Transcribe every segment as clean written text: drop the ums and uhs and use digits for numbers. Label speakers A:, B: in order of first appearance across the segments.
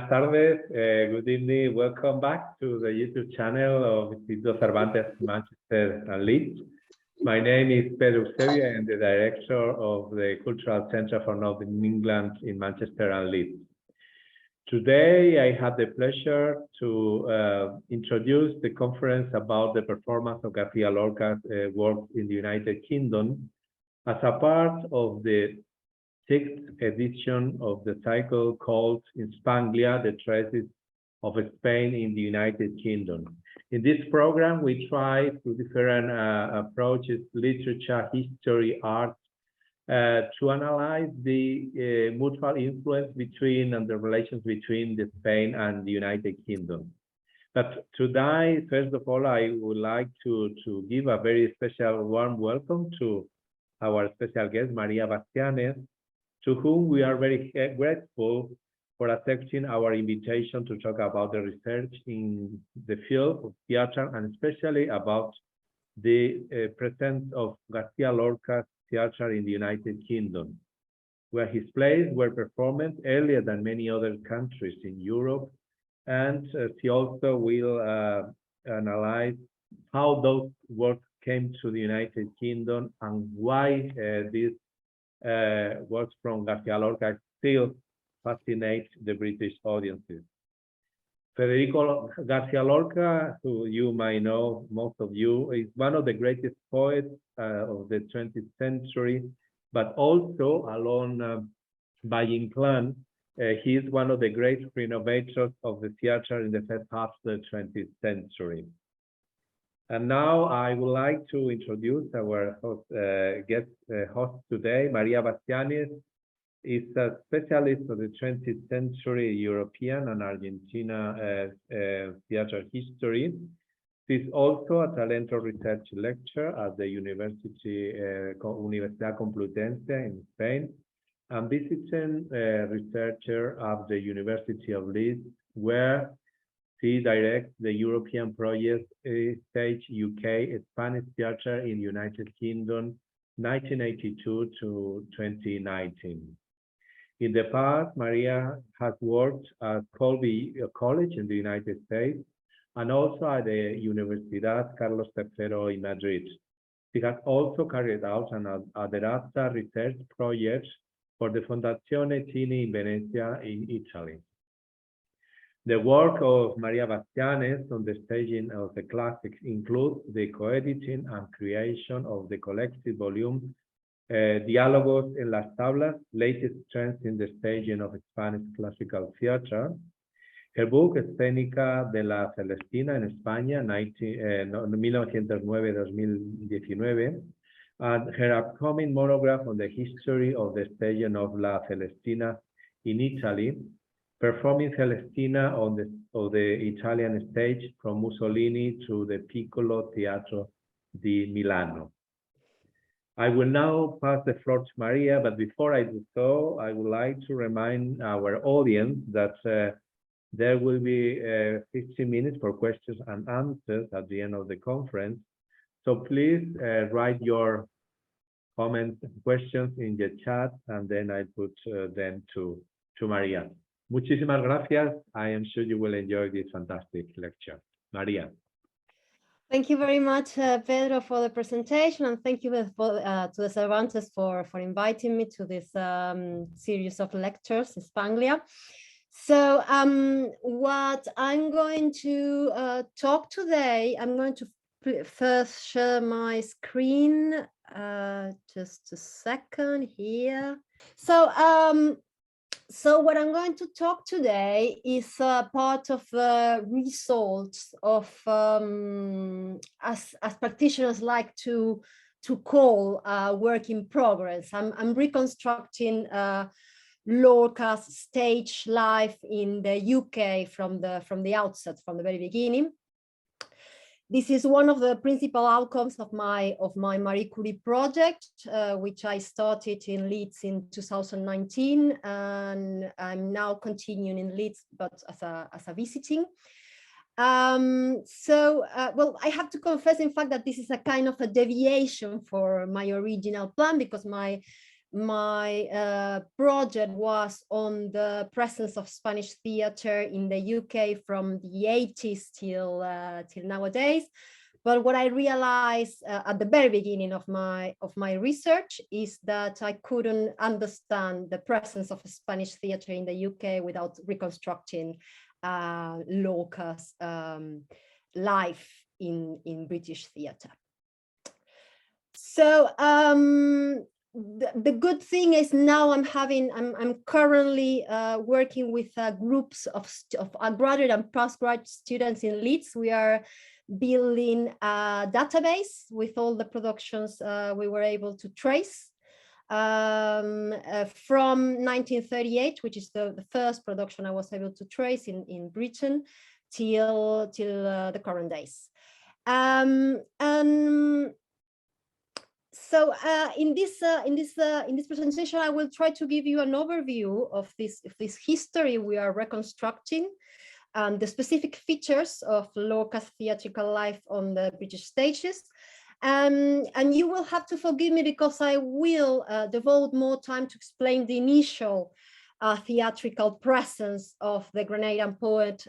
A: Buenas tardes, good evening, welcome back to the YouTube channel of Instituto Cervantes, Manchester and Leeds. My name is Pedro Eusebio. I am the director of the Cultural Centre for Northern England in Manchester and Leeds. Today, I have the pleasure to introduce the conference about the performance of García Lorca's work in the United Kingdom as a part of the 6th edition of the cycle called Hispanglia, the Traces of Spain in the United Kingdom. In this program, we try through different approaches, literature, history, art, to analyze the mutual influence between and the relations between Spain and the United Kingdom. But today, first of all, I would like to give a very special warm welcome to our special guest, María Bastianes, to whom we are very grateful for accepting our invitation to talk about the research in the field of theater and especially about the presence of García Lorca's theater in the United Kingdom, where his plays were performed earlier than many other countries in Europe. And she also will analyze how those works came to the United Kingdom and why these works from García Lorca still fascinate the British audiences. Federico García Lorca, who you might know, most of you, is one of the greatest poets of the 20th century, but also along Valle Inclán, he is one of the great renovators of the theater in the first half of the 20th century. And now I would like to introduce our host, guest host today. María Bastianes is a specialist of the 20th century European and Argentina theater history. She's also a talented research lecturer at the Universidad Complutense in Spain and visiting researcher at the University of Leeds, where she directs the European project Stage UK Spanish Theatre in United Kingdom 1982 to 2019. In the past, Maria has worked at Colby College in the United States and also at the Universidad Carlos III in Madrid. She has also carried out an Aderata research project for the Fondazione Tini in Venezia in Italy. The work of María Bastianes on the staging of the classics includes the co-editing and creation of the collective volume Diálogos en las Tablas, Latest Trends in the Staging of Spanish Classical Theatre, her book Escénica de la Celestina en España, 1909-2019, and her upcoming monograph on the history of the staging of La Celestina in Italy, performing Celestina on the Italian stage from Mussolini to the Piccolo Teatro di Milano. I will now pass the floor to Maria, but before I do so, I would like to remind our audience that there will be 15 minutes for questions and answers at the end of the conference. So please write your comments and questions in the chat, and then I put them to Maria. Muchísimas gracias. I am sure you will enjoy this fantastic lecture. María.
B: Thank you very much, Pedro, for the presentation, and thank you to the Cervantes for inviting me to this series of lectures, Hispanglia. So what I'm going to talk today, I'm going to first share my screen, just a second here. So what I'm going to talk today is part of the results of, as practitioners like to call work in progress. I'm reconstructing Lorca's stage life in the UK from the outset, from the very beginning. This is one of the principal outcomes of my Marie Curie project, which I started in Leeds in 2019, and I'm now continuing in Leeds, but as a visiting. Well, I have to confess, in fact, that this is a kind of a deviation for my original plan, because my my project was on the presence of Spanish theater in the UK from the 80s till nowadays. But what I realized at the very beginning of my research is that I couldn't understand the presence of Spanish theater in the UK without reconstructing Lorca's life in British theater. So the good thing is now I'm currently working with groups of graduate and postgraduate students in Leeds. We are building a database with all the productions we were able to trace from 1938, which is the first production I was able to trace in Britain, till the current days. So in this presentation, I will try to give you an overview of this history we are reconstructing, and the specific features of Lorca's theatrical life on the British stages. And you will have to forgive me because I will devote more time to explain the initial theatrical presence of the Grenadian poet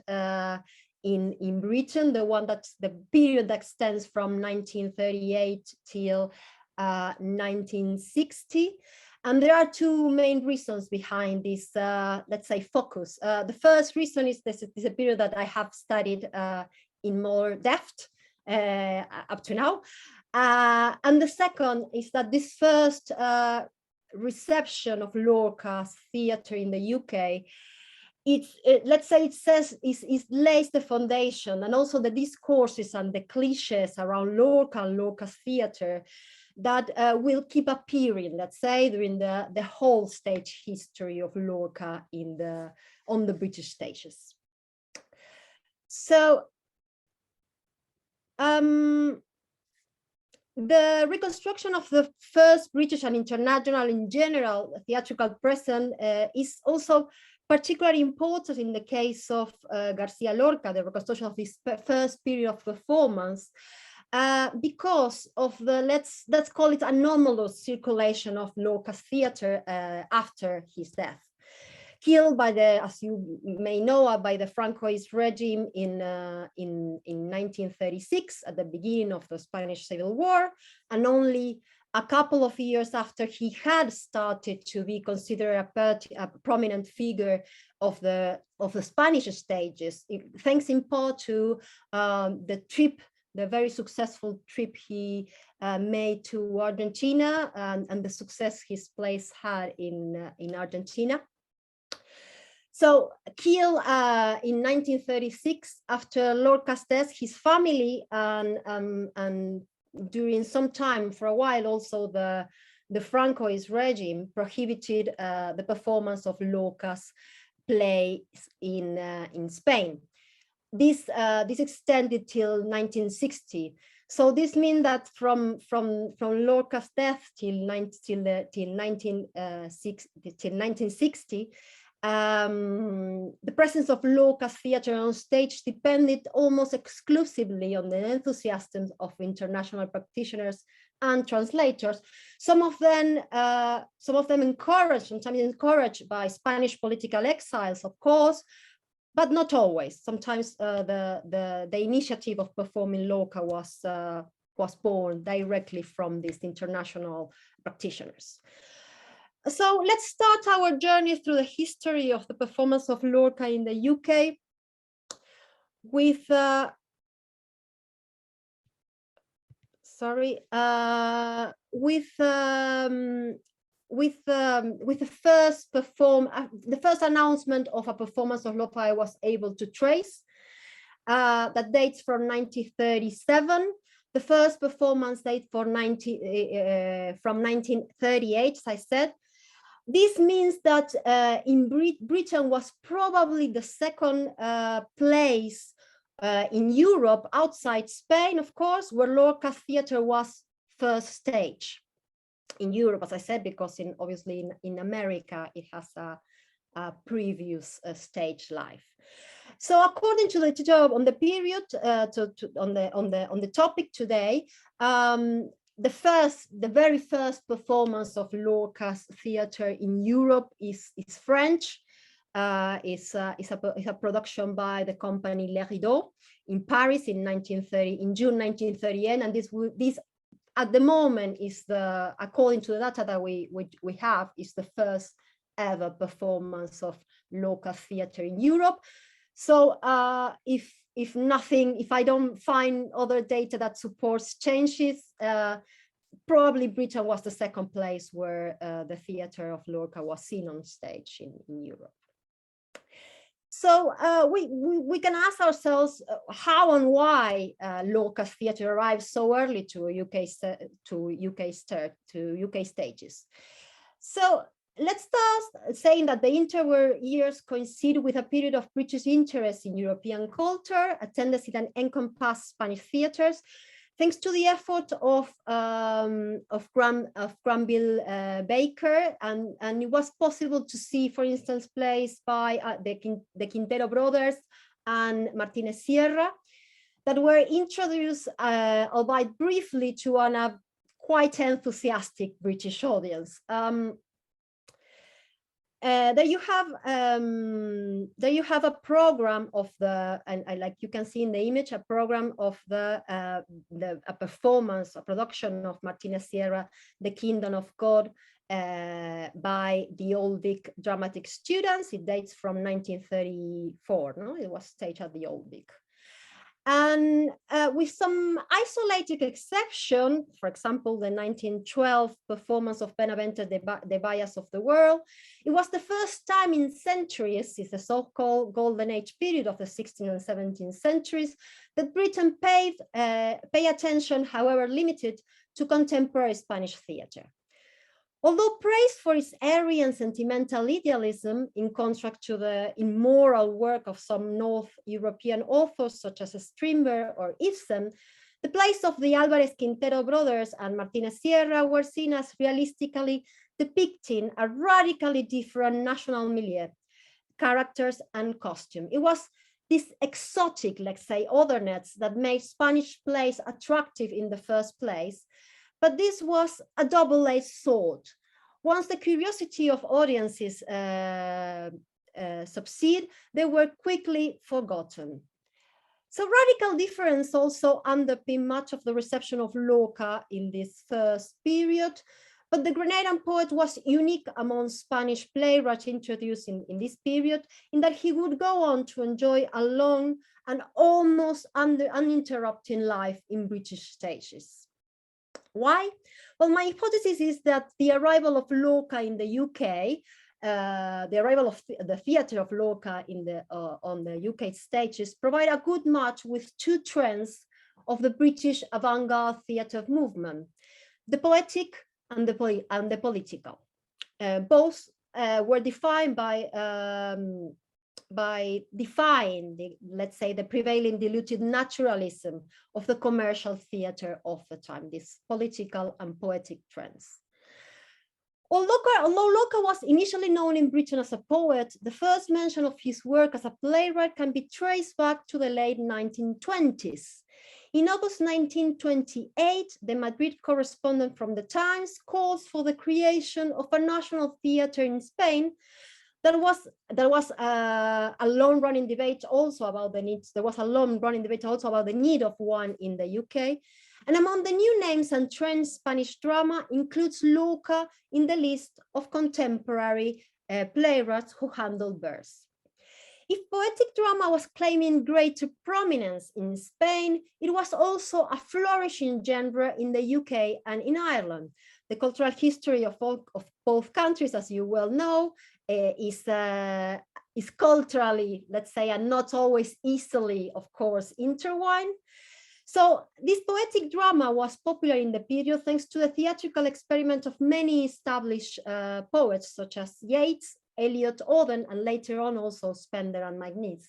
B: in Britain, the period that extends from 1938 till 1960. And there are two main reasons behind this, let's say, focus. The first reason is this is a period that I have studied in more depth up to now. And the second is that this first reception of Lorca's theatre in the UK, let's say it lays the foundation, and also the discourses and the cliches around Lorca and Lorca's theatre that will keep appearing, let's say, during the whole stage history of Lorca on the British stages. So the reconstruction of the first British and international in general theatrical presence is also particularly important in the case of García Lorca, the reconstruction of this first period of performance, because of the, let's call it, anomalous circulation of Lorca's theatre after his death. Killed by the, as you may know, by the Francoist regime in 1936 at the beginning of the Spanish Civil War, and only a couple of years after he had started to be considered a prominent figure of the Spanish stages, thanks in part to the very successful trip he made to Argentina, and the success his plays had in Argentina. So killed in 1936 after Lorca's death, his family and during some time, for a while, also the Francoist regime prohibited the performance of Lorca's plays in Spain. This extended till 1960. So this means that from Lorca's death till 1960, the presence of Lorca's theatre on stage depended almost exclusively on the enthusiasm of international practitioners and translators. Some of them encouraged, sometimes encouraged by Spanish political exiles, of course, but not always. Sometimes the initiative of performing Lorca was born directly from these international practitioners. So let's start our journey through the history of the performance of Lorca in the UK with the first announcement of a performance of Lorca I was able to trace, that dates from 1937. The first performance date from 1938, as I said. This means that in Britain was probably the second place in Europe, outside Spain, of course, where Lorca theatre was first stage. In Europe, as I said, because obviously in America it has a previous stage life. So according to the literature on the period, on the topic today, the very first performance of Lorca's theater in Europe is French. It's a production by the company Le Rideau in Paris in June 1938, and this at the moment is according to the data that we have, is the first ever performance of Lorca's theater in Europe. So if I don't find other data that supports changes, probably Britain was the second place where the theater of Lorca was seen on stage in Europe. So we can ask ourselves how and why Lorca's theatre arrived so early to UK stages. So let's start saying that the interwar years coincide with a period of British interest in European culture, a tendency that encompassed Spanish theatres, thanks to the effort of Granville Baker, and it was possible to see, for instance, plays by the Quintero brothers and Martinez Sierra that were introduced, albeit briefly, to a quite enthusiastic British audience. There you have a program of like you can see in the image, a program of a performance, a production of Martinez Sierra, The Kingdom of God, by the Old Vic dramatic students. It dates from 1934. No, it was staged at the Old Vic. And with some isolated exception, for example, the 1912 performance of Benavente, The Bias of the World, it was the first time in centuries, it's the so-called golden age period of the 16th and 17th centuries, that Britain pay attention, however limited, to contemporary Spanish theatre. Although praised for its airy and sentimental idealism, in contrast to the immoral work of some North European authors such as Strindberg or Ibsen, the plays of the Álvarez Quintero brothers and Martinez Sierra were seen as realistically depicting a radically different national milieu, characters and costume. It was this exotic, let's say, otherness that made Spanish plays attractive in the first place. But this was a double-edged sword. Once the curiosity of audiences subside, they were quickly forgotten. So radical difference also underpinned much of the reception of Lorca in this first period, but the Grenadian poet was unique among Spanish playwrights introduced in this period, in that he would go on to enjoy a long and almost uninterrupted life in British stages. Why? Well, my hypothesis is that the arrival of Lorca in the UK, the arrival of the theatre of Lorca on the UK stages provide a good match with two trends of the British avant-garde theatre movement, the poetic and the political. Both were defined by defying let's say, the prevailing diluted naturalism of the commercial theatre of the time, these political and poetic trends. Although Lorca was initially known in Britain as a poet, the first mention of his work as a playwright can be traced back to the late 1920s. In August 1928, the Madrid correspondent from the Times calls for the creation of a national theatre in Spain. There was a long-running debate also about the needs. There was a long-running debate also about the need of one in the UK. And among the new names and trends, Spanish drama includes Lorca in the list of contemporary playwrights who handled verse. If poetic drama was claiming greater prominence in Spain, it was also a flourishing genre in the UK and in Ireland. The cultural history of both countries, as you well know, is culturally, let's say, and not always easily, of course, intertwined. So this poetic drama was popular in the period thanks to the theatrical experiment of many established poets such as Yeats, Eliot, Auden, and later on also Spender and Macnish.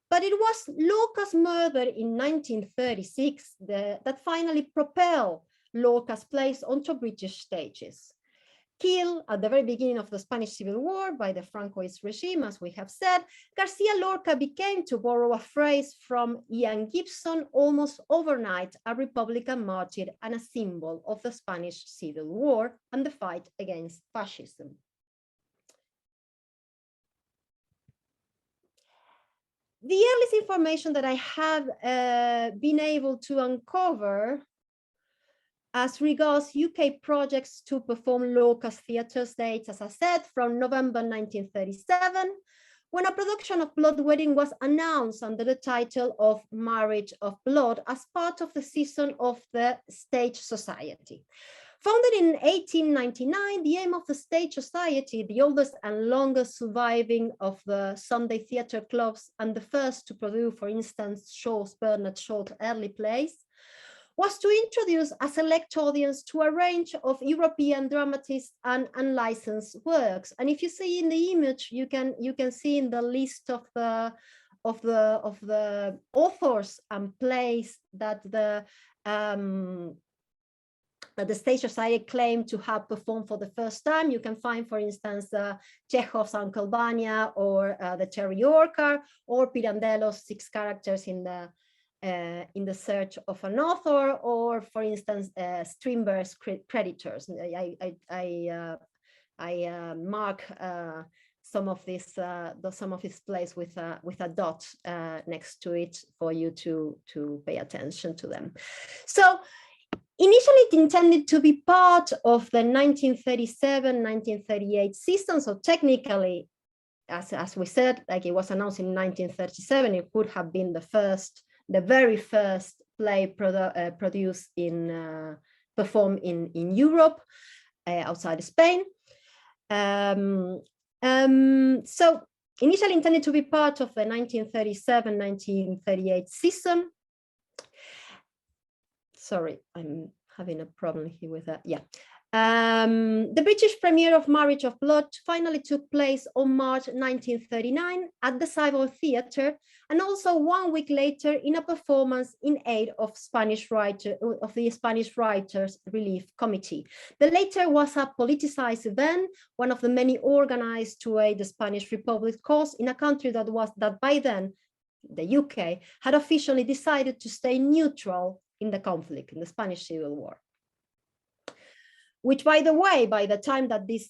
B: But it was Lorca's murder in 1936 that finally propelled Lorca's plays onto British stages. killed at the very beginning of the Spanish Civil War by the Francoist regime, as we have said, García Lorca became, to borrow a phrase from Ian Gibson, almost overnight a Republican martyr and a symbol of the Spanish Civil War and the fight against fascism. The earliest information that I have been able to uncover as regards UK projects to perform Lorca's theatre dates, as I said, from November 1937, when a production of Blood Wedding was announced under the title of Marriage of Blood as part of the season of the Stage Society. Founded in 1899, the aim of the Stage Society, the oldest and longest surviving of the Sunday theatre clubs and the first to produce, for instance, Bernard Shaw's early plays, was to introduce a select audience to a range of European dramatists and unlicensed works. And if you see in the image, you can see in the list of the authors and plays that the Stage Society claimed to have performed for the first time. You can find, for instance, Chekhov's Uncle Vanya, or the Cherry Orchard, or Pirandello's 6 characters in the Search of an Author, or, for instance, Strindberg's Creditors. I mark some of these plays with a dot next to it for you to pay attention to them. So initially it intended to be part of the 1937-1938 season. So technically, as we said, like it was announced in 1937, it could have been the very first play produced performed in Europe, outside Spain. So initially intended to be part of the 1937-1938 season. Sorry, I'm having a problem here with that. Yeah. The British premiere of Marriage of Blood finally took place on March 1939 at the Savoy Theatre, and also 1 week later in a performance in aid of the Spanish Writers Relief Committee. The latter was a politicized event, one of the many organized to aid the Spanish Republic's cause in a country that by then, the UK, had officially decided to stay neutral in the conflict, in the Spanish Civil War. Which, by the way, by the time that this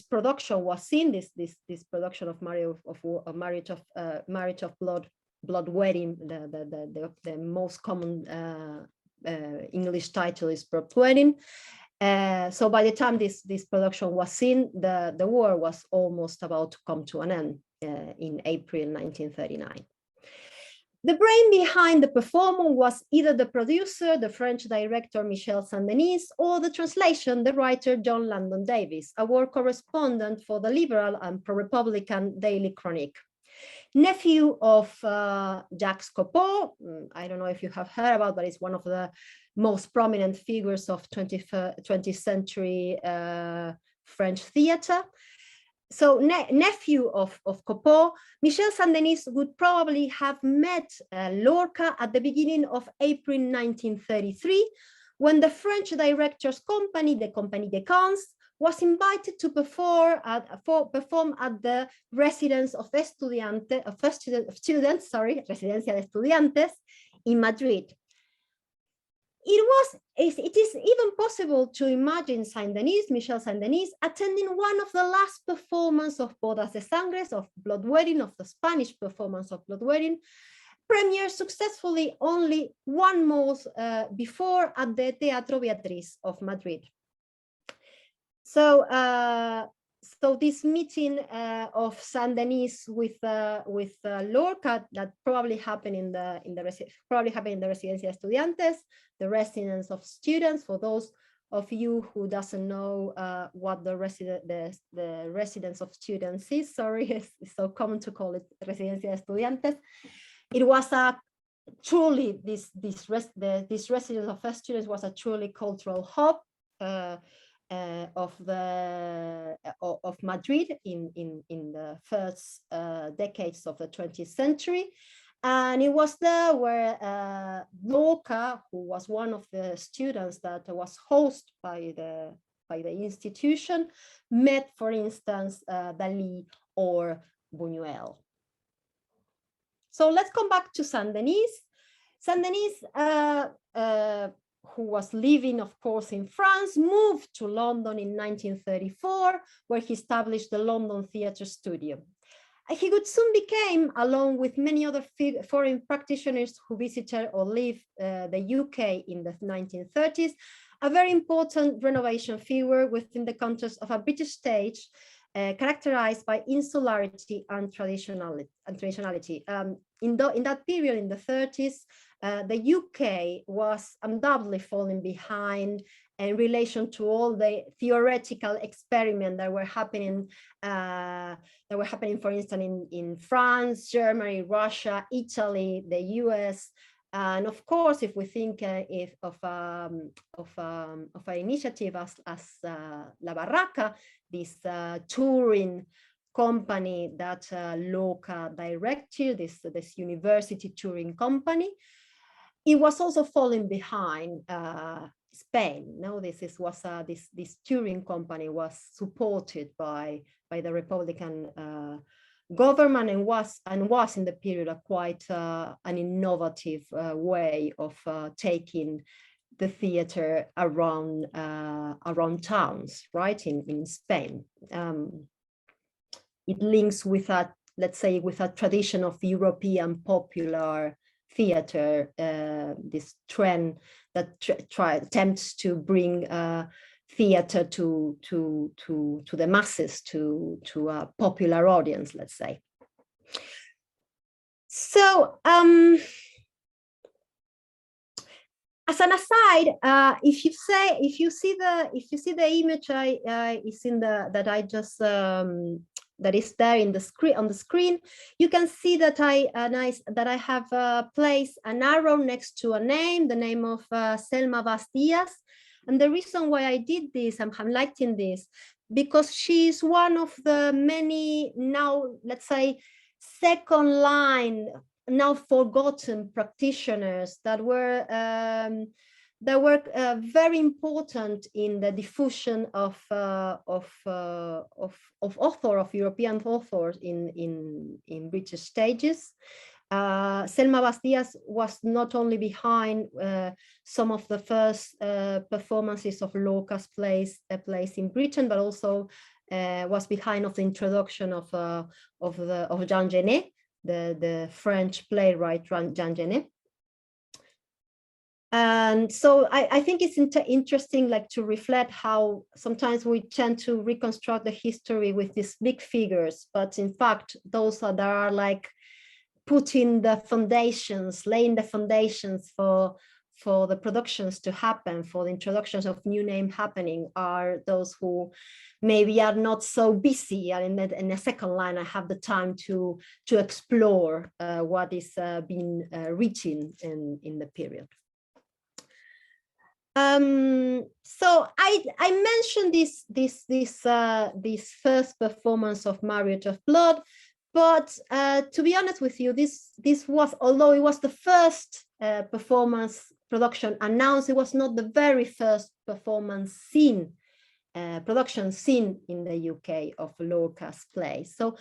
B: production was seen, this production of Marriage of Blood Wedding, the most common English title is Blood Wedding. So by the time this production was seen, the war was almost about to come to an end in April 1939. The brain behind the performance was either the producer, the French director Michel Saint-Denis, or the translation, the writer John Langdon Davis, a war correspondent for the liberal and pro-republican Daily Chronique. Nephew of Jacques Copeau, I don't know if you have heard about, but it's one of the most prominent figures of 20th century French theater. So nephew of Copeau, Michel Saint-Denis would probably have met Lorca at the beginning of April 1933, when the French director's company, the Compagnie des Camps, was invited to perform at the residence of students, Residencia de Estudiantes, in Madrid. It is even possible to imagine Saint-Denis, Michel Saint-Denis, attending one of the last performances of Bodas de Sangre, of Blood Wedding, of the Spanish performance of Blood Wedding, premiered successfully only 1 month before at the Teatro Beatriz of Madrid. So, so this meeting of Saint-Denis with Lorca, that probably happened in the Residencia de Estudiantes, the residence of students. For those of you who doesn't know what the residence of students is, sorry, it's so common to call it Residencia de Estudiantes. It was a truly this residence of students was a truly cultural hub of Madrid in the first decades of the 20th century. And it was there where Lorca, who was one of the students that was hosted by the by the institution met, for instance, Dalí or Buñuel. So let's come back to Saint-Denis. Saint-Denis, who was living, of course, in France, moved to London in 1934, where he established the London Theatre Studio. He would soon become, along with many other foreign practitioners who visited or lived the UK in the 1930s, a very important renovation figure within the context of a British stage characterized by insularity and traditionality. In that period, in the 30s, the UK was undoubtedly falling behind in relation to all the theoretical experiments that were happening, for instance, in France, Germany, Russia, Italy, the US. And of course, if we think of an initiative as La Barraca, this touring company that Lorca directed, this university touring company, it was also falling behind Spain. No, this touring company was supported by the Republican government and was in the period a quite an innovative way of taking the theater around towns, right, in Spain. It links with let's say, with a tradition of European popular theater, this trend that attempts to bring theater to the masses, to a popular audience, let's say. So as an aside, if you see the image that is there in the screen, on the screen, you can see that I have placed an arrow next to a name, the name of Selma Bastianes. And the reason why I did this, I'm highlighting this, because she's one of the many now, let's say, second line, now forgotten practitioners that were very important in the diffusion of European authors in British stages. Selma Bastianes was not only behind some of the first performances of Lorca's plays in Britain, but also was behind of the introduction of Jean Genet, the French playwright Jean Genet. And so I think it's interesting, like, to reflect how sometimes we tend to reconstruct the history with these big figures, but in fact those that are like putting the foundations, laying the foundations for the productions to happen, for the introductions of new name happening, are those who maybe are not so busy, and in the second line I have the time to explore what is being written in the period. So I mentioned this first performance of Marriage of Blood, but to be honest with you, this was, although it was the first production announced, it was not the very first production scene in the UK of Lorca's play. So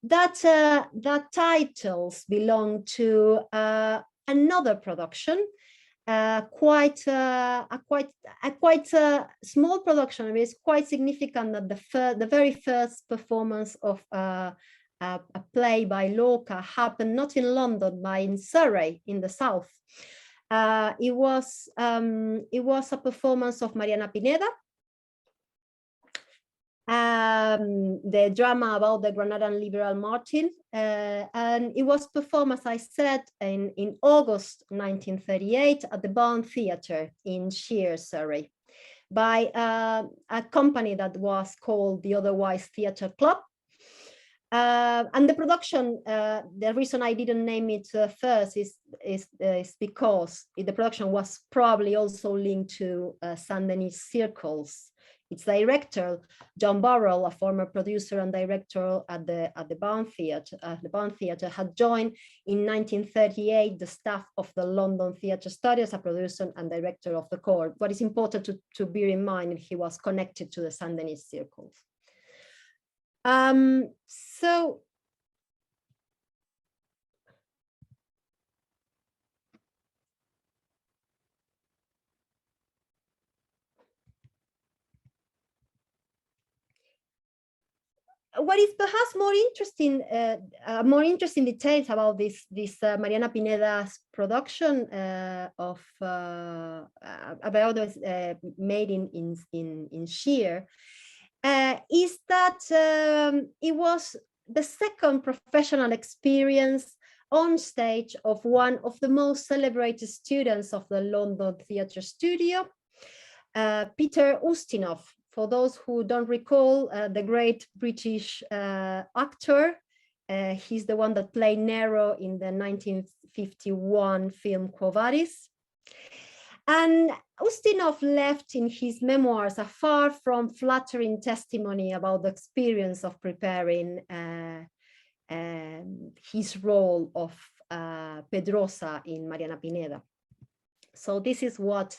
B: that titles belong to another production. Quite a small production. I mean, it's quite significant that the very first performance of a play by Lorca happened not in London, but in Surrey, in the south. It was a performance of Mariana Pineda, the drama about the Granadan liberal Martin, and it was performed, as I said, in August 1938 at the Barn Theatre in Shears, Surrey, by a company that was called the Otherwise Theatre Club. And the production, the reason I didn't name it first is because the production was probably also linked to Saint-Denis circles Its director, John Burrell, a former producer and director at the Barn Theatre, had joined in 1938 the staff of the London Theatre Study as a producer and director of the corps. What is important to bear in mind, he was connected to the Sandinist circles. So what is perhaps more interesting details about this Mariana Pineda's production made in Sheer is that it was the second professional experience on stage of one of the most celebrated students of the London Theatre Studio, Peter Ustinov. For those who don't recall, the great British actor, he's the one that played Nero in the 1951 film Quo Vadis. And Ustinov left in his memoirs a far from flattering testimony about the experience of preparing his role of Pedrosa in Mariana Pineda. So this is what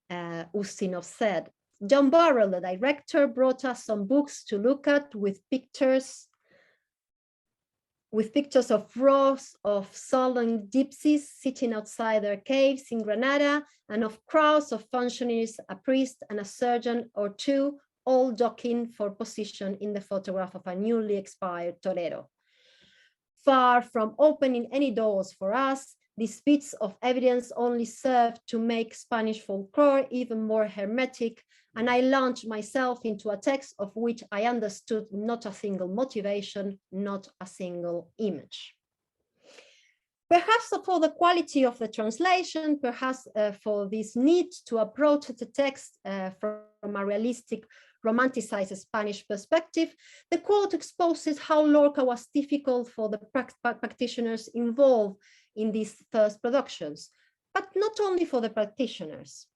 B: Ustinov said. John Burrell, the director, brought us some books to look at with pictures of rows of sullen gypsies sitting outside their caves in Granada, and of crowds of functionaries, a priest and a surgeon or two, all jockeying for position in the photograph of a newly expired torero. Far from opening any doors for us, these bits of evidence only served to make Spanish folklore even more hermetic, and I launched myself into a text of which I understood not a single motivation, not a single image. Perhaps for the quality of the translation, perhaps for this need to approach the text from a realistic, romanticized Spanish perspective, the quote exposes how Lorca was difficult for the practitioners involved in these first productions, but not only for the practitioners.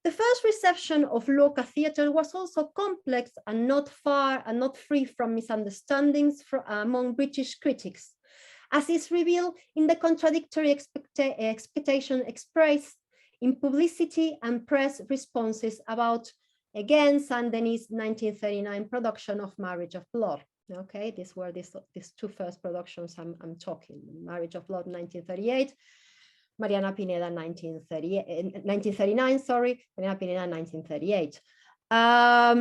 B: The first reception of Lorca theatre was also complex and not free from misunderstandings among British critics, as is revealed in the contradictory expectation expressed in publicity and press responses about, again, Sandinist 1939 production of Marriage of Blood. Okay, these were these two first productions I'm talking: Marriage of Blood 1938, Mariana Pineda 1939, sorry, Mariana Pineda 1938. A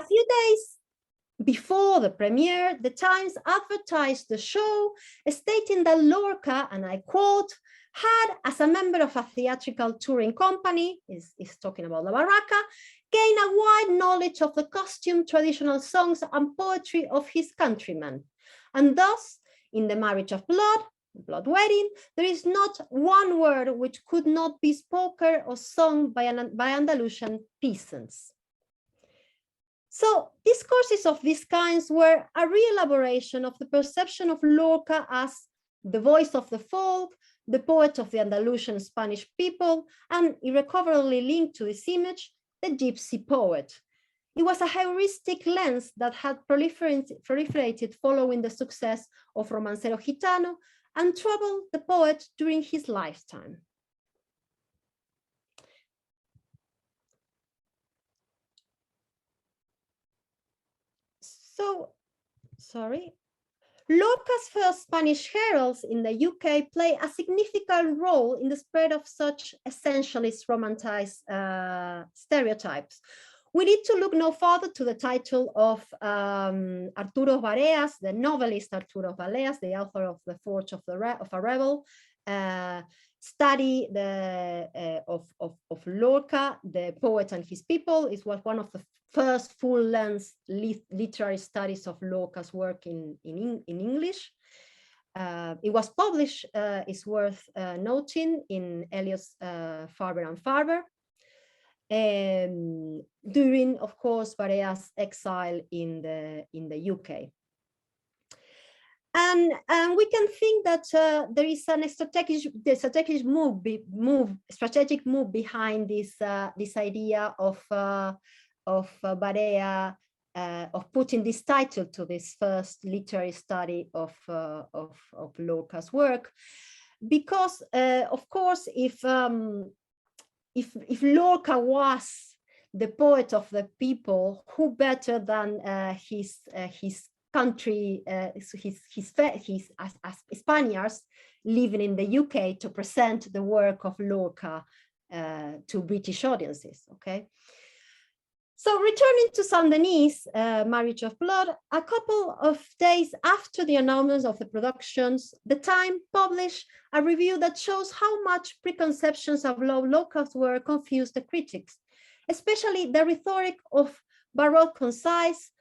B: few days before the premiere, the Times advertised the show, stating that Lorca, and I quote, had, as a member of a theatrical touring company, is talking about La Barraca, gained a wide knowledge of the costume, traditional songs, and poetry of his countrymen. And thus, in the Marriage of Blood, Blood Wedding, there is not one word which could not be spoken or sung by Andalusian peasants. So discourses of these kinds were a re-elaboration of the perception of Lorca as the voice of the folk, the poet of the Andalusian Spanish people, and irrecoverably linked to this image, the gypsy poet. It was a heuristic lens that had proliferated following the success of Romancero Gitano and troubled the poet during his lifetime. So, sorry. Lorca's first Spanish heralds in the UK play a significant role in the spread of such essentialist romanticized stereotypes. We need to look no further to the title of Arturo Bareas, the novelist Arturo Bareas, the author of The Forge of a Rebel, study of Lorca, the poet and his people. It was one of the first full-length literary studies of Lorca's work in English. It was published, it's worth noting, in Eliot's Farber and Farber, during, of course, Bareas' exile in the UK. And we can think that there is a strategic move behind this idea of Barea, of putting this title to this first literary study of Lorca's work, because of course, if Lorca was the poet of the people, who better than his country, his Spaniards living in the UK, to present the work of Lorca to British audiences, okay? So returning to Saint-Denis, Marriage of Blood, a couple of days after the announcement of the productions, The Time published a review that shows how much preconceptions of Lorca's work confused the critics, especially the rhetoric of Baroque concise,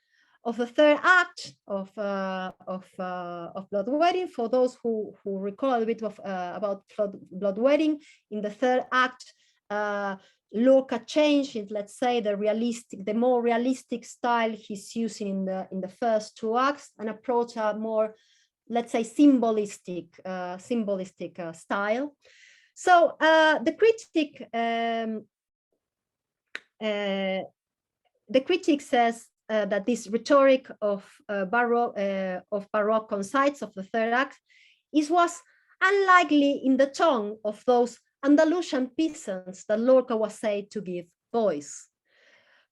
B: of the third act of Blood Wedding. For those who recall a bit of about Blood Wedding, in the third act, Lorca changed, let's say, the more realistic style he's using in the first two acts, and approach a more, let's say, symbolistic style. So the critic says that this rhetoric of Baroque consites of the third act was unlikely in the tongue of those Andalusian peasants that Lorca was said to give voice.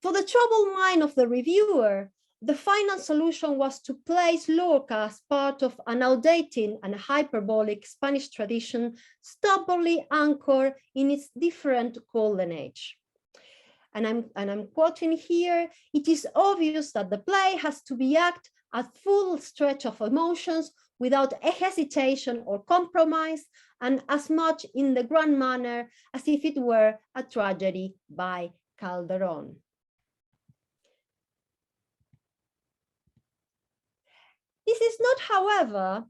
B: For the troubled mind of the reviewer, the final solution was to place Lorca as part of an outdated and hyperbolic Spanish tradition, stubbornly anchored in its different golden age. And I'm quoting here, "It is obvious that the play has to be acted at full stretch of emotions without a hesitation or compromise, and as much in the grand manner as if it were a tragedy by Calderon." This is not, however,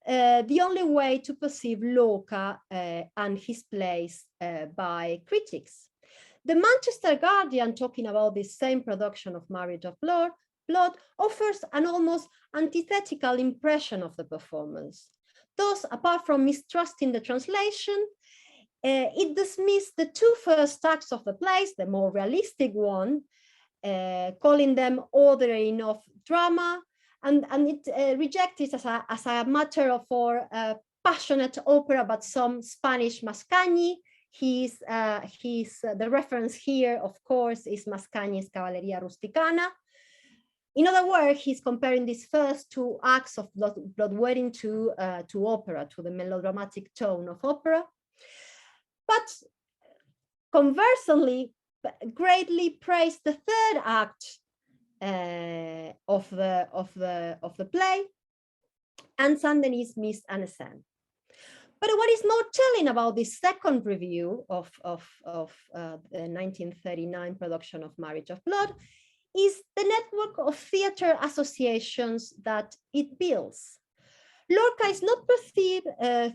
B: the only way to perceive Lorca and his plays by critics. The Manchester Guardian, talking about this same production of Marriage of Blood, offers an almost antithetical impression of the performance. Thus, apart from mistrusting the translation, it dismissed the two first acts of the plays, the more realistic one, calling them ordinary enough drama, and it rejected as a matter of passionate opera, but some Spanish Mascagni. The reference here, of course, is Mascagni's Cavalleria Rusticana. In other words, he's comparing these first two acts of Blood Wedding to opera, to the melodramatic tone of opera. But conversely, greatly praised the third act of the play, and Saint-Denis missed an scene. But what is more telling about this second review of the 1939 production of Marriage of Blood is the network of theater associations that it builds. Lorca is not perceived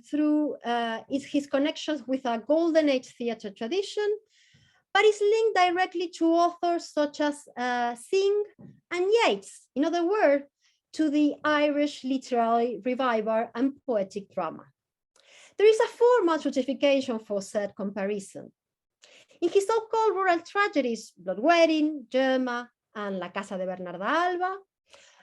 B: through his connections with a Golden Age theater tradition, but is linked directly to authors such as Synge and Yeats. In other words, to the Irish literary revival and poetic drama. There is a formal justification for said comparison. In his so-called rural tragedies, Blood Wedding, Yerma, and La Casa de Bernarda Alba,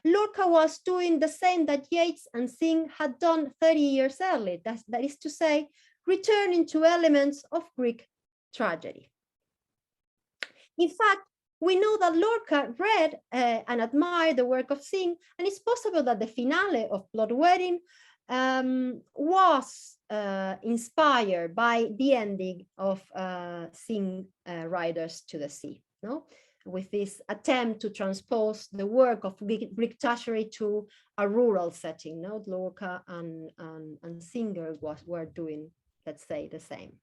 B: Lorca was doing the same that Yeats and Synge had done 30 years earlier, that is to say, returning to elements of Greek tragedy. In fact, we know that Lorca read and admired the work of Synge, and it's possible that the finale of Blood Wedding was inspired by the ending of Synge Riders to the Sea, no? With this attempt to transpose the work of Greek tragedy to a rural setting. No? Lorca and Synge were doing, let's say, the same.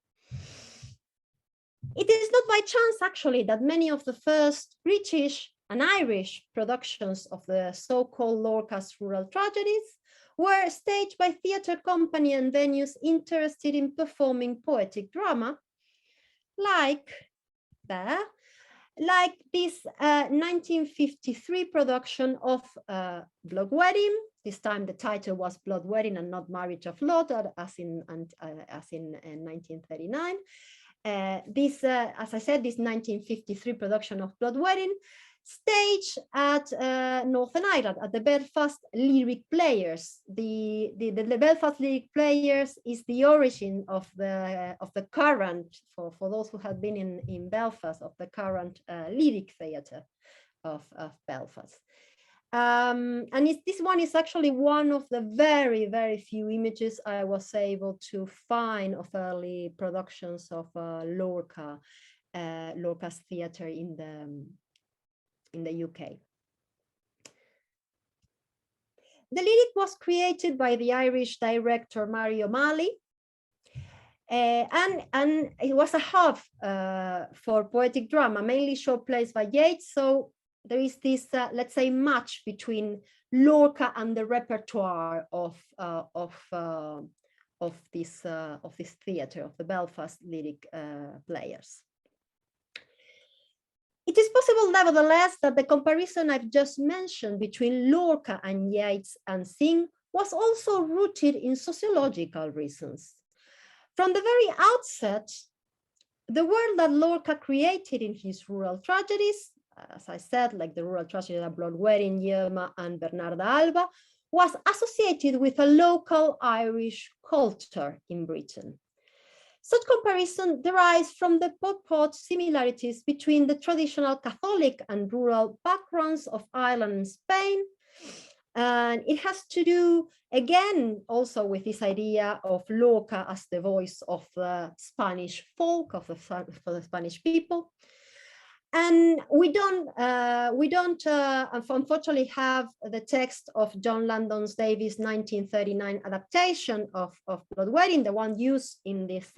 B: It is not by chance, actually, that many of the first British and Irish productions of the so-called Lorca's rural tragedies were staged by theatre company and venues interested in performing poetic drama, like this 1953 production of Blood Wedding, This time the title was Blood Wedding and not Marriage of Love, as in 1939. As I said, this 1953 production of Blood Wedding, staged at Northern Ireland at the Belfast Lyric Players. The Belfast Lyric Players is the origin of the current, for those who have been in Belfast, of the current lyric theatre of Belfast. And this one is actually one of the very, very few images I was able to find of early productions of Lorca's theatre in the UK. The lyric was created by the Irish director Mario Malley, and it was a hub for poetic drama, mainly short plays by Yeats. So there is this, let's say, match between Lorca and the repertoire of this theatre, of the Belfast Lyric Players. It is possible, nevertheless, that the comparison I've just mentioned between Lorca and Yeats and Synge was also rooted in sociological reasons. From the very outset, the world that Lorca created in his rural tragedies, as I said, like the rural tragedy of Blood Wedding, Yerma, and Bernarda Alba, was associated with a local Irish culture in Britain. Such comparison derives from the purported similarities between the traditional Catholic and rural backgrounds of Ireland and Spain. And it has to do, again, also with this idea of Lorca as the voice of the Spanish folk, for the Spanish people. And we don't unfortunately have the text of John Landon Davies' 1939 adaptation of Blood Wedding, the one used in this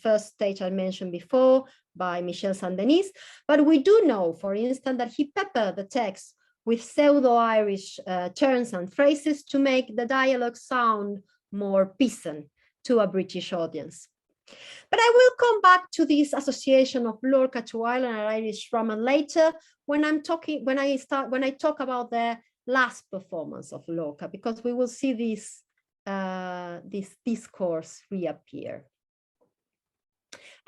B: first stage I mentioned before by Michel Saint-Denis. But we do know, for instance, that he peppered the text with pseudo-Irish terms and phrases to make the dialogue sound more peasant to a British audience. But I will come back to this association of Lorca to Ireland and Irish drama later when I talk about the last performance of Lorca, because we will see this discourse reappear.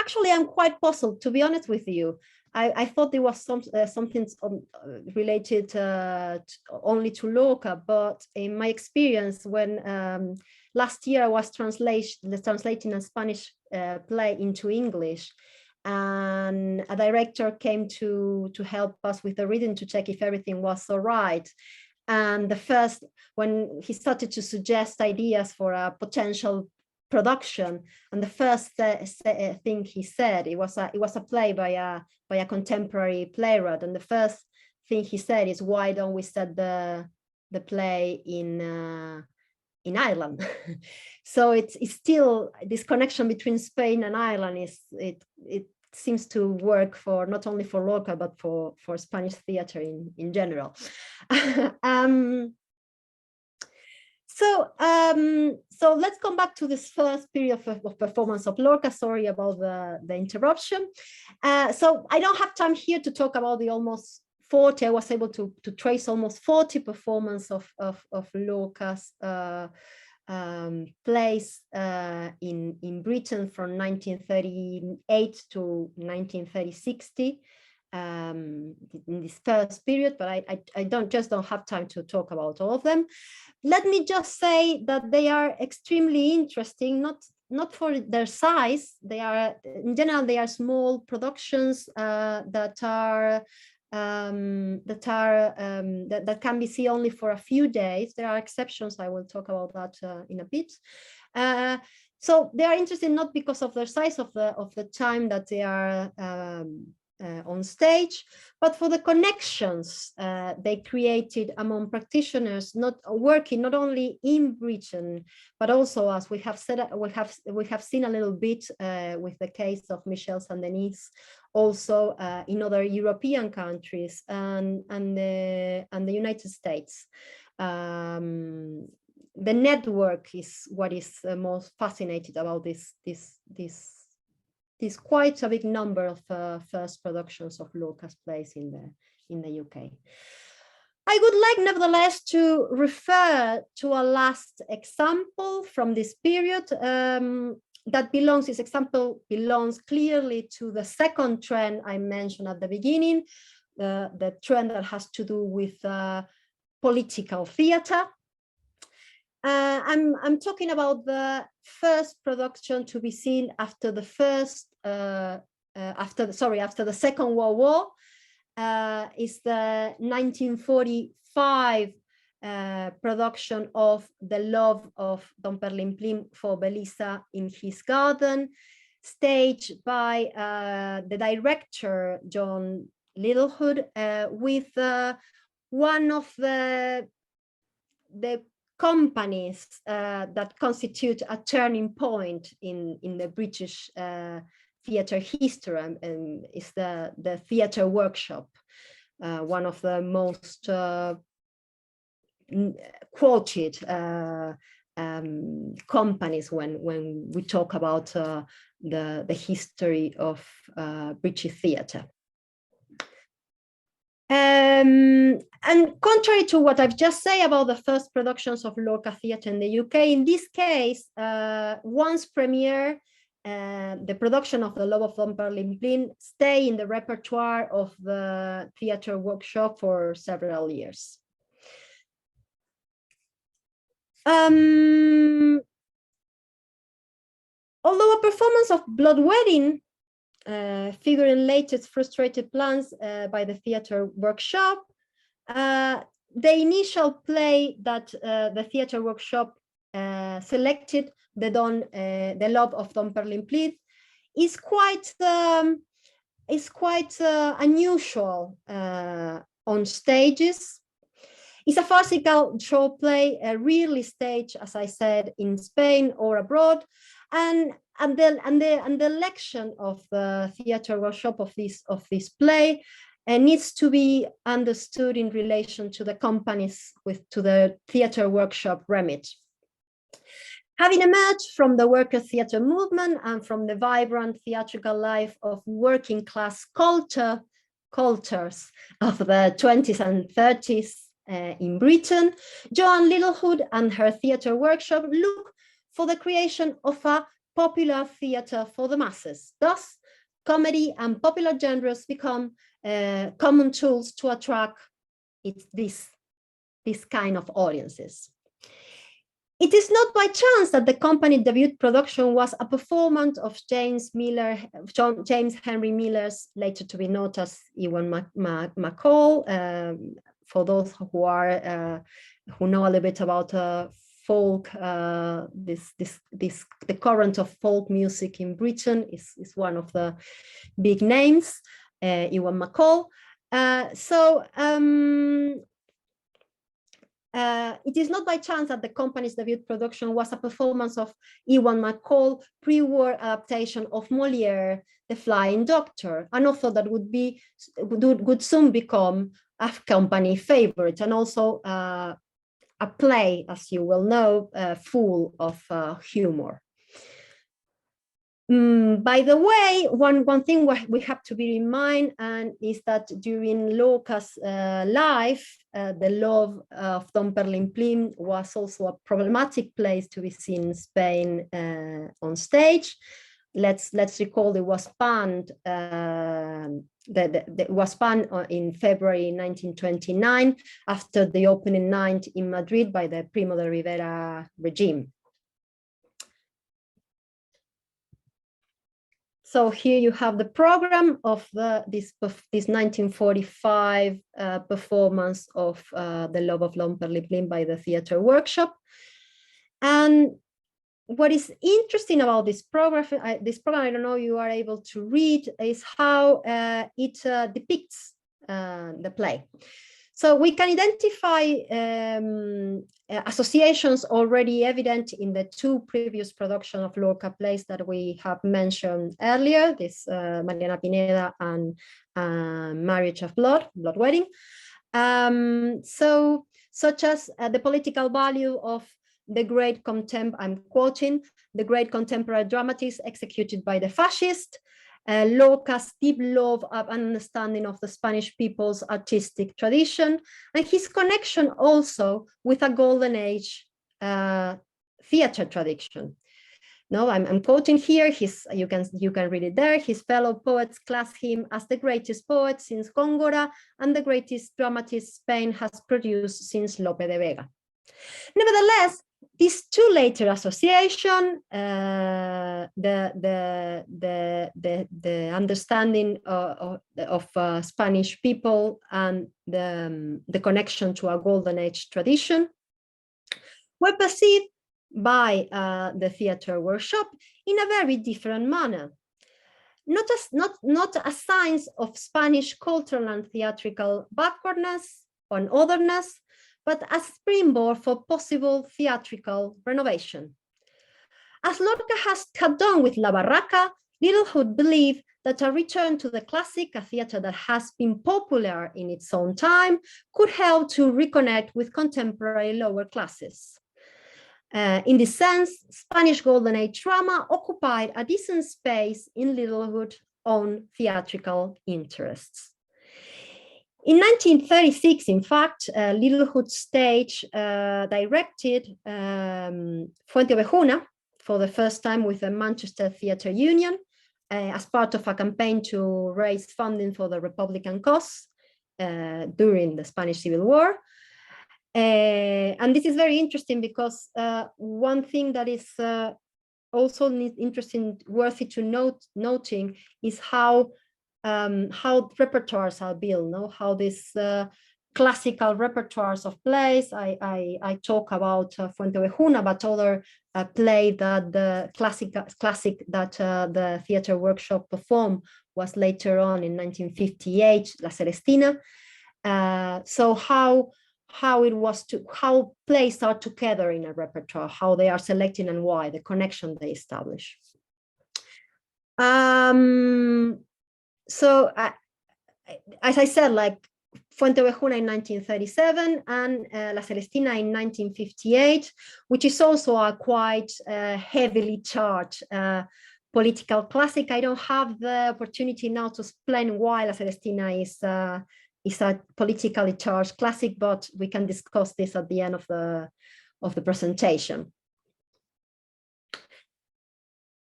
B: Actually, I'm quite puzzled, to be honest with you. I thought there was something related only to Lorca, but in my experience, when last year I was translating a Spanish play into English, and a director came to help us with the reading to check if everything was all right. And when he started to suggest ideas for a potential production, and the first thing he said, it was a play by a contemporary playwright, and the first thing he said is, why don't we set the play in Ireland? So it's still this connection between Spain and Ireland it seems to work for not only for Lorca but for Spanish theater in general. So let's come back to this first period of performance of Lorca. Sorry about the interruption. So I don't have time here to talk about the almost 40. I was able to trace almost 40 performances of Lorca's plays in Britain from 1938 to 1960. In this first period, but I don't have time to talk about all of them. Let me just say that they are extremely interesting, not for their size. They are, in general, they are small productions that can be seen only for a few days. There are exceptions. I will talk about that in a bit. So they are interesting not because of their size of the time that they are on stage, but for the connections they created among practitioners working not only in Britain, but also, as we have said, we have seen a little bit with the case of Michel Saint-Denis, also in other European countries and the United States. The network is what is most fascinating about this quite a big number of first productions of Lorca's plays in the UK. I would like, nevertheless, to refer to a last example from this period this example belongs clearly to the second trend I mentioned at the beginning, the trend that has to do with political theater. I'm talking about the first production to be seen after the after the Second World War. Is the 1945 production of The Love of Don Perlimplín for Belisa in His Garden, staged by the director John Littlewood, with one of the companies that constitute a turning point in the British theatre history, and is the Theatre Workshop, one of the most quoted companies when we talk about the history of British theatre. And contrary to what I've just said about the first productions of Lorca theatre in the UK, in this case, once premiere, the production of The Love of Don Perlimplín stay in the repertoire of the Theatre Workshop for several years. Although a performance of Blood Wedding figure in latest Frustrated Plans by the Theatre Workshop, the initial play that the Theatre Workshop selected, The Love of Don Perlimplín, is quite unusual on stages. It's a farcical show play, rarely staged, as I said, in Spain or abroad, and the election of the Theatre Workshop of this play needs to be understood in relation to the companies to the Theatre Workshop remit. Having emerged from the worker theatre movement and from the vibrant theatrical life of working class cultures of the 20s and 30s in Britain, Joan Littlewood and her Theatre Workshop look for the creation of a popular theatre for the masses. Thus, comedy and popular genres become common tools to attract this kind of audiences. It is not by chance that the company debut production was a performance of James Henry Miller's, later to be known as Ewan MacColl. For those who know a little bit about folk, the current of folk music in Britain is one of the big names, Ewan MacColl. It is not by chance that the company's debut production was a performance of Ewan MacColl pre-war adaptation of Molière, The Flying Doctor, an author that would soon become a company favorite, and also a play, as you will know, full of humor. By the way, one thing we have to bear in mind is that during Lorca's life, The Love of Don Perlimplín was also a problematic place to be seen in Spain on stage. Let's recall it was banned. It was banned in February 1929 after the opening night in Madrid by the Primo de Rivera regime. So here you have the program of this 1945 performance of The Love of Don Perlimplín by the Theatre Workshop. And what is interesting about this program, I don't know you are able to read, is how it depicts the play. So we can identify associations already evident in the two previous productions of Lorca plays that we have mentioned earlier, this Mariana Pineda and Marriage of Blood Wedding. Such as the political value of the great I'm quoting, the great contemporary dramatists executed by the fascists, Lorca's deep love and understanding of the Spanish people's artistic tradition, and his connection also with a golden age theater tradition. No, I'm quoting here. You can read it there. His fellow poets class him as the greatest poet since Góngora and the greatest dramatist Spain has produced since Lope de Vega. Nevertheless, these two later association, the understanding of Spanish people and the connection to a golden age tradition, were perceived by the theater workshop in a very different manner. Not as signs of Spanish cultural and theatrical backwardness or otherness, but as springboard for possible theatrical renovation. As Lorca had done with La Barraca, Littlewood believed that a return to the classic, a theater that has been popular in its own time, could help to reconnect with contemporary lower classes. In this sense, Spanish Golden Age drama occupied a decent space in Littlewood's own theatrical interests. In 1936, in fact, Littlewood stage directed Fuenteovejuna for the first time with the Manchester Theatre Union as part of a campaign to raise funding for the Republican cause during the Spanish Civil War. And this is very interesting because one thing that is also interesting, worthy to noting, is how repertoires are built. No, how this classical repertoires of plays. I talk about Fuenteovejuna, but other play that the classic that the theater workshop performed was later on in 1958, La Celestina. So how plays are together in a repertoire, how they are selected and why, the connection they establish. So as I said, like Fuenteovejuna in 1937 and La Celestina in 1958, which is also a quite heavily charged political classic. I don't have the opportunity now to explain why La Celestina is a politically charged classic, but we can discuss this at the end of the presentation.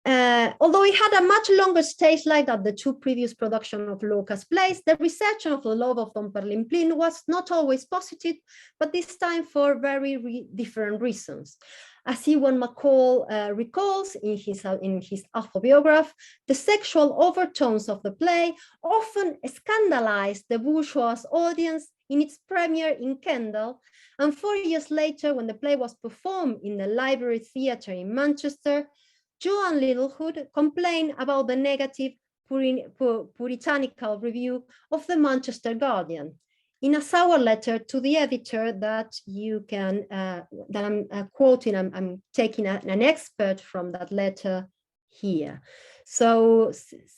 B: Although it had a much longer stage life than the two previous productions of Lorca's plays, the reception of The Love of Don Perlimplín was not always positive, but this time for very different reasons. As Ewan McCall recalls in his autobiography, the sexual overtones of the play often scandalized the bourgeois audience in its premiere in Kendal, and 4 years later, when the play was performed in the Library Theatre in Manchester, Joan Littlewood complained about the negative puritanical review of the Manchester Guardian in a sour letter to the editor that you can, that I'm quoting, I'm taking an expert from that letter here. So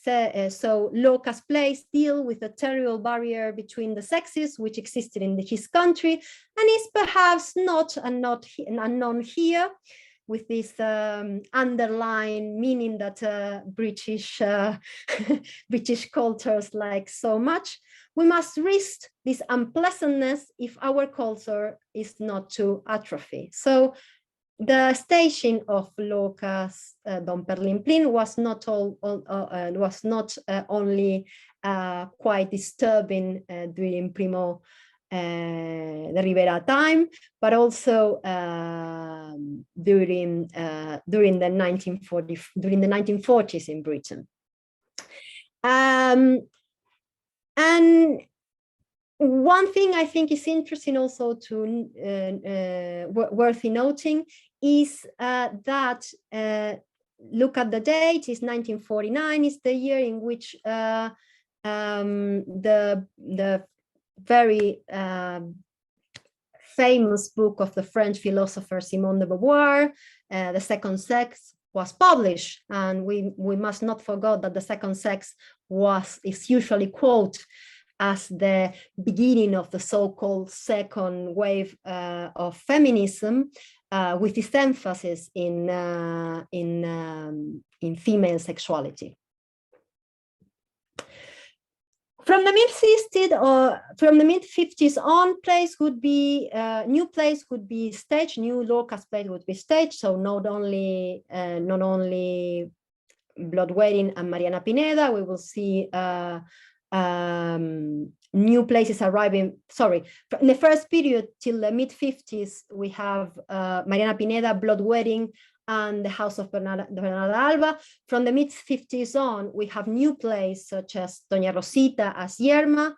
B: Lorca's plays deal with the terrible barrier between the sexes which existed in his country and is perhaps not unknown here, with this underlying meaning that British cultures like so much. We must risk this unpleasantness if our culture is not to atrophy. So the staging of Lorca's Don Perlimplín was not only quite disturbing during Primo de Rivera time, but also during the 1940s in Britain. And one thing I think is interesting also to worthy noting is that look at the date, is 1949, is the year in which the very famous book of the French philosopher Simone de Beauvoir, The Second Sex, was published, and we must not forget that The Second Sex is usually quoted as the beginning of the so-called second wave of feminism, with this emphasis in female sexuality. From the mid-50s or from the mid-50s on, place would be new place would be staged. New Lorca's place would be staged. So not only Blood Wedding and Mariana Pineda, we will see new places arriving. Sorry, in the first period till the mid-50s, we have Mariana Pineda, Blood Wedding, and the House of Bernarda Alba. From the mid-50s on, we have new plays such as Doña Rosita as Yerma,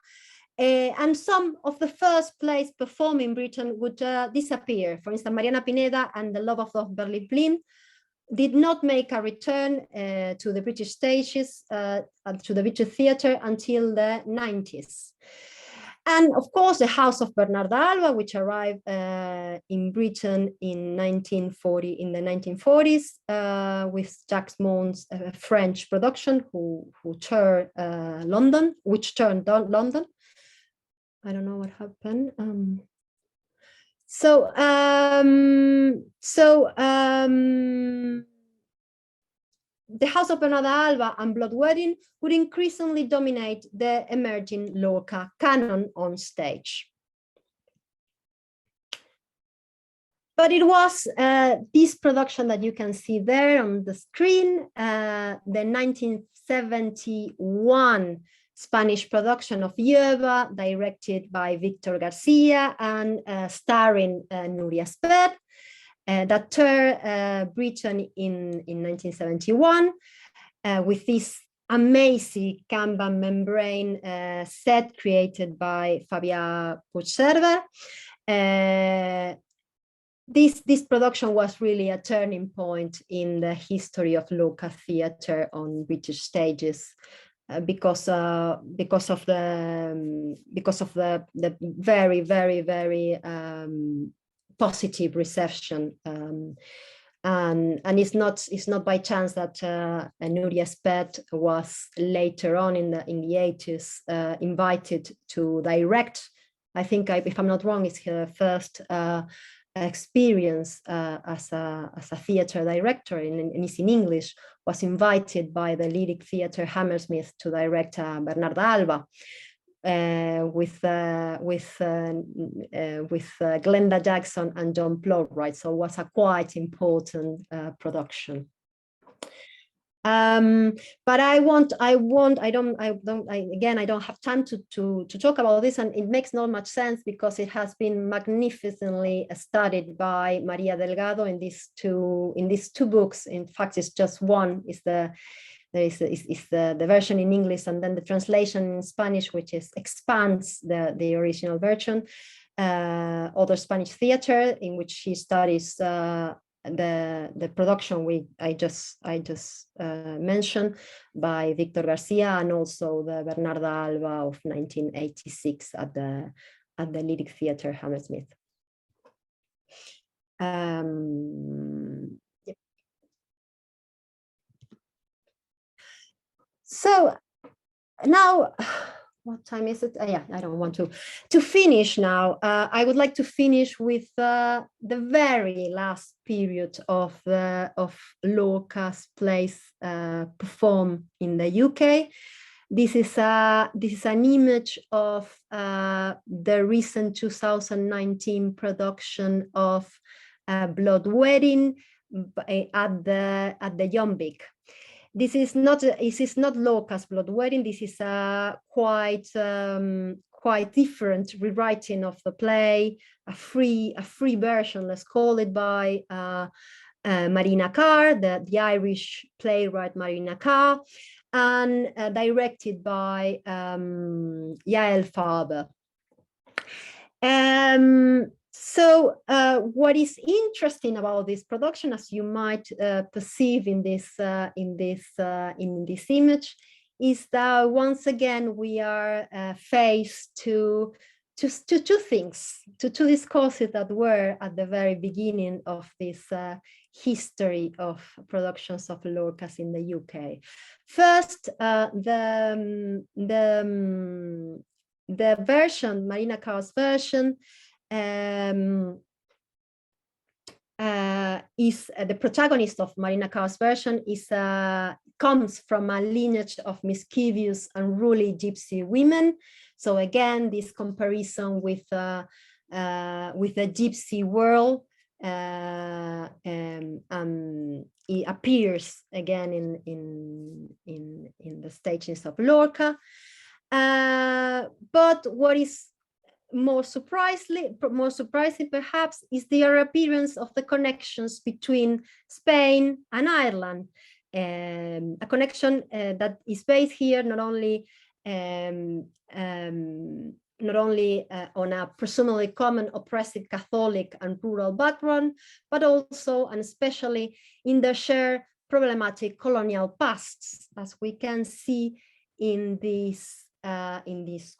B: and some of the first plays performed in Britain would disappear. For instance, Mariana Pineda and The Love of Berlin Blin did not make a return to the British stages, to the British theatre until the 90s. And of course, the House of Bernarda Alba, which arrived in Britain in the 1940s, with Jacques Mon's French production, which turned London. I don't know what happened. The House of Bernarda Alba and Blood Wedding would increasingly dominate the emerging Lorca canon on stage. But it was this production that you can see there on the screen, the 1971 Spanish production of Yerba, directed by Victor Garcia and starring Núria Espert, that toured Britain in 1971 with this amazing Kanban membrane set created by Fabia Puigcerver. This production was really a turning point in the history of Lorca theatre on British stages. Because of the very, very, very positive reception, and it's not by chance that Núria Espert was later on in the 80s invited to direct. I think, if I'm not wrong, it's her first experience as a theatre director, and it's in English. Was invited by the Lyric Theatre Hammersmith to direct Bernarda Alba. With Glenda Jackson and John Plowright, so it was a quite important production. But I don't have time to talk about this, and it makes not much sense because it has been magnificently studied by Maria Delgado in these two books. In fact, it's just one. The version in English, and then the translation in Spanish, which expands the original version. Other Spanish theater, in which she studies the production I just mentioned by Victor Garcia, and also the Bernarda Alba of 1986 at the Lyric Theatre Hammersmith. So now, what time is it? Yeah, I don't want to finish now. I would like to finish with the very last period of Lorca's plays performed in the UK. This is an image of the recent 2019 production of Blood Wedding at the Jombik. This is not Lorca's Blood Wedding. This is a quite different rewriting of the play, a free version, let's call it, by Marina Carr, the Irish playwright Marina Carr, and directed by Yael Faber. So what is interesting about this production, as you might perceive in this image, is that once again we are faced to two things, to two discourses that were at the very beginning of this history of productions of Lorca's in the UK. First, the version, Marina Carr's version, is the protagonist of Marina Carr's version is comes from a lineage of mischievous and unruly gypsy women. So again, this comparison with the gypsy world it appears again in the stagings of Lorca. But what is more surprising perhaps is the appearance of the connections between Spain and Ireland, a connection that is based here not only on a presumably common oppressive Catholic and rural background, but also and especially in the shared problematic colonial pasts, as we can see in this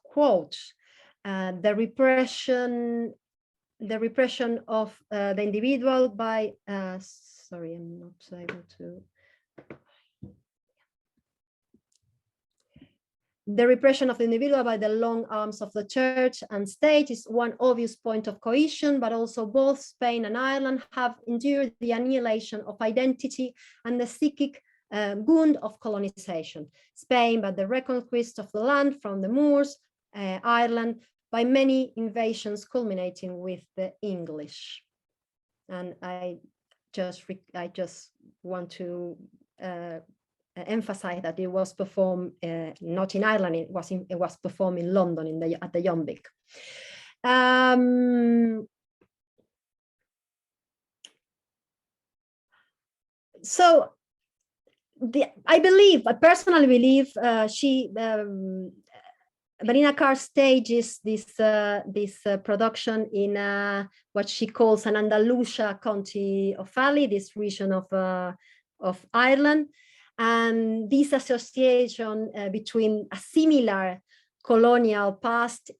B: quote. The repression of the individual by sorry, I'm not able to. The repression of the individual by the long arms of the church and state is one obvious point of cohesion, but also both Spain and Ireland have endured the annihilation of identity and the psychic wound of colonization. Spain by the reconquest of the land from the Moors, Ireland by many invasions culminating with the English. And I just want to emphasize that it was performed not in Ireland, it was performed in London at the Yombik. So I personally believe Marina Carr stages this production in what she calls an Andalusia county of Valley, this region of Ireland. And this association between a similar colonial past,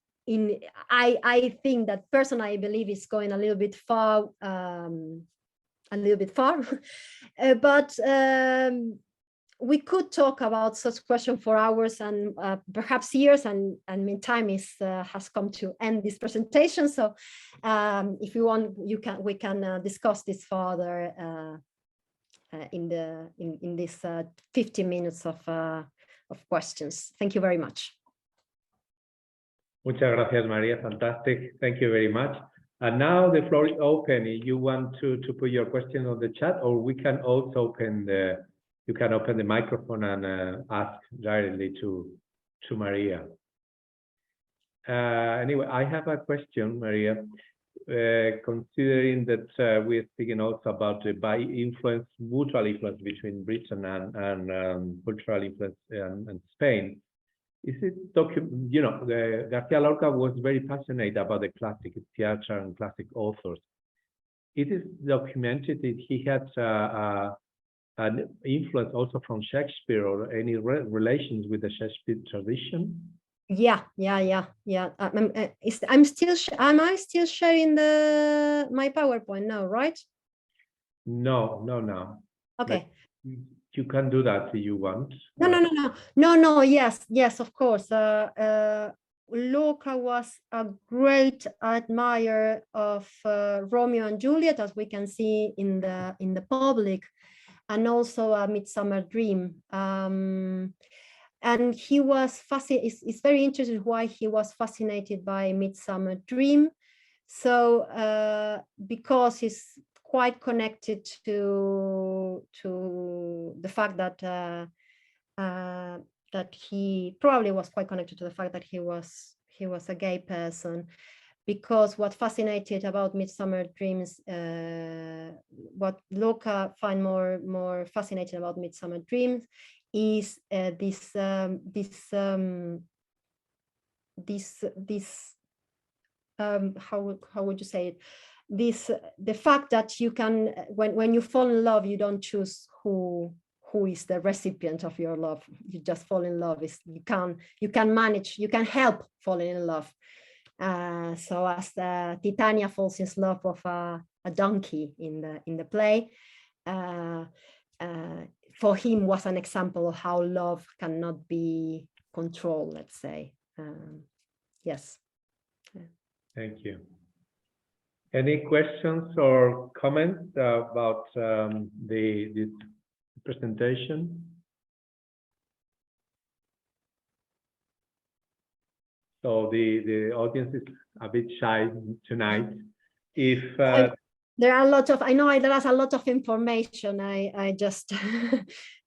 B: I think that personally I believe is going a little bit far, but we could talk about such question for hours and perhaps years, and meantime has come to end this presentation. So if you want, we can discuss this further in this 50 minutes of questions. Thank you very much.
A: Muchas gracias, Maria. Fantastic. Thank you very much. And now the floor is open. If you want to put your question on the chat, or we can also open you can open the microphone and ask directly to Maria. Anyway, I have a question, Maria. Considering that we're speaking also about the mutual influence between Britain and cultural influence and Spain, is it García Lorca was very passionate about the classic theater and classic authors. It is documented that he had an influence also from Shakespeare, or any relations with the Shakespeare tradition?
B: Yeah. Am I still sharing my PowerPoint now, right?
A: No.
B: Okay.
A: But you can do that if you want.
B: No. Yes, of course. Lorca was a great admirer of Romeo and Juliet, as we can see in the public, and also A Midsummer Dream. And he was fascinated. It's very interesting why he was fascinated by Midsummer Dream. So because he's quite connected to the fact that he probably was quite connected to the fact that he was a gay person. Because what fascinated about Midsummer Dreams, what Lorca find more fascinating about Midsummer Dreams is this how would you say it? The fact that you can, when you fall in love, you don't choose who is the recipient of your love. You just fall in love. You can manage, you can help falling in love. So as Titania falls in love with a donkey in the play, for him was an example of how love cannot be controlled, let's say. Yes.
A: Thank you. Any questions or comments about this presentation? So the audience is a bit shy tonight. If
B: there are a lot of, I know there's a lot of information. I just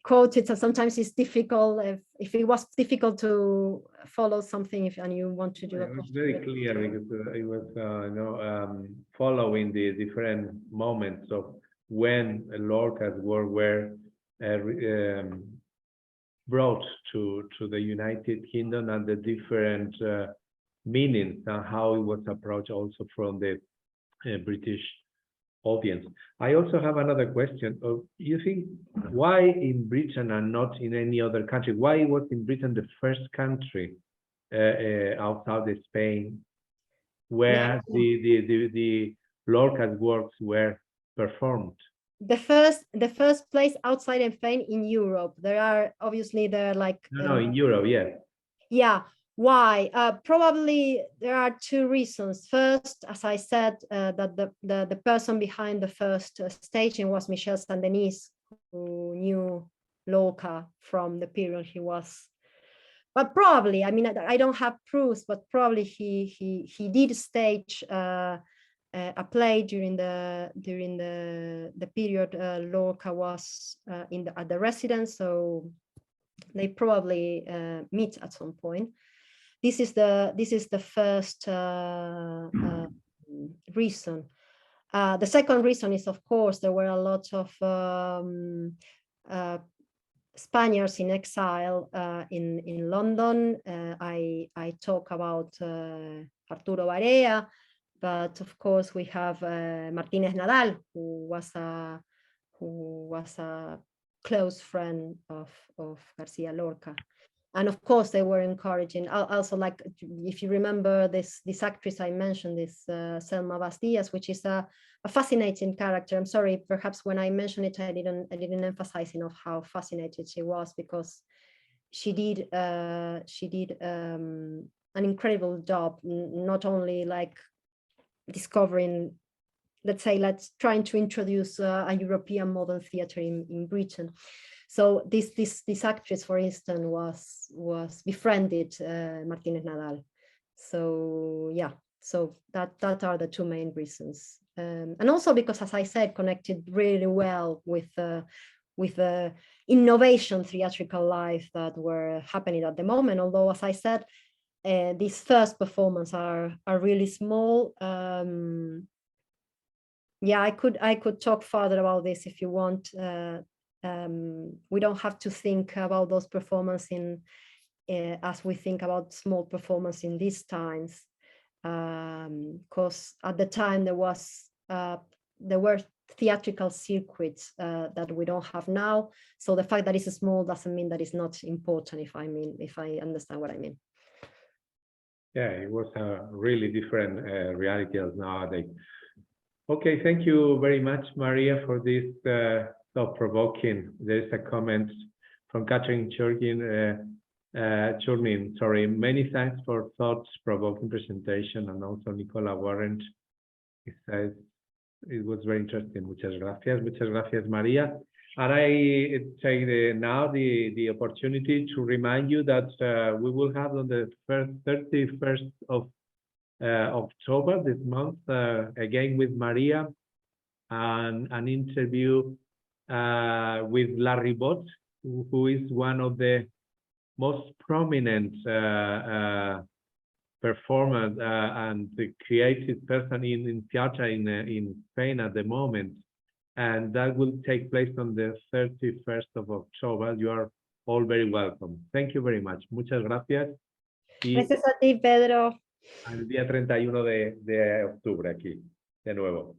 B: quoted, so sometimes it's difficult. If it was difficult to follow something, and you want to do
A: it was very clear because it was following the different moments of when Lorca's work were brought to the United Kingdom and the different meanings and how it was approached also from the British audience. I also have another question. You think why in Britain and not in any other country? Why was in Britain the first country outside of Spain where the Lorca's works were performed?
B: The first place outside of Spain in Europe. There are obviously
A: in Europe, yeah.
B: Yeah. Why? Probably there are two reasons. First, as I said, that the person behind the first staging was Michel Saint-Denis, who knew Lorca from the period he was. But probably, I mean, I don't have proofs, but probably he did stage a play during the period Lorca was at the residence, so they probably meet at some point. This is the first reason. The second reason is, of course, there were a lot of Spaniards in exile in London. I talk about Arturo Barea, but of course we have Martínez Nadal, who was a close friend of García Lorca. And of course they were encouraging. Also, like, if you remember this actress I mentioned, this María Bastianes, which is a fascinating character. I'm sorry, perhaps when I mentioned it, I didn't emphasize enough how fascinated she was, because she did an incredible job, not only like discovering, trying to introduce a European modern theater in Britain. So this actress, for instance, was befriended Martínez Nadal. So yeah, so that are the two main reasons, and also because, as I said, connected really well with the innovation theatrical life that were happening at the moment. Although, as I said, these first performances are really small. Yeah, I could talk further about this if you want. We don't have to think about those performances as we think about small performance in these times, because at the time there were theatrical circuits that we don't have now. So the fact that it's small doesn't mean that it's not important, if I understand what I mean.
A: Yeah, it was a really different reality as nowadays. Okay, thank you very much, Maria, for this thought-provoking. There's a comment from Catherine Churnin, sorry. Many thanks for thought-provoking presentation, and also Nicola Warren. He says it was very interesting. Muchas gracias, Maria. And I take now the opportunity to remind you that we will have on the 31st of October this month, again with Maria, and an interview with Larry Bott, who is one of the most prominent performers and the creative person in theater in Spain at the moment. And that will take place on the 31st of October. You are all very welcome. Thank you very much. Muchas gracias.
B: Gracias a ti, Pedro.
A: Al día 31 de octubre aquí, de nuevo.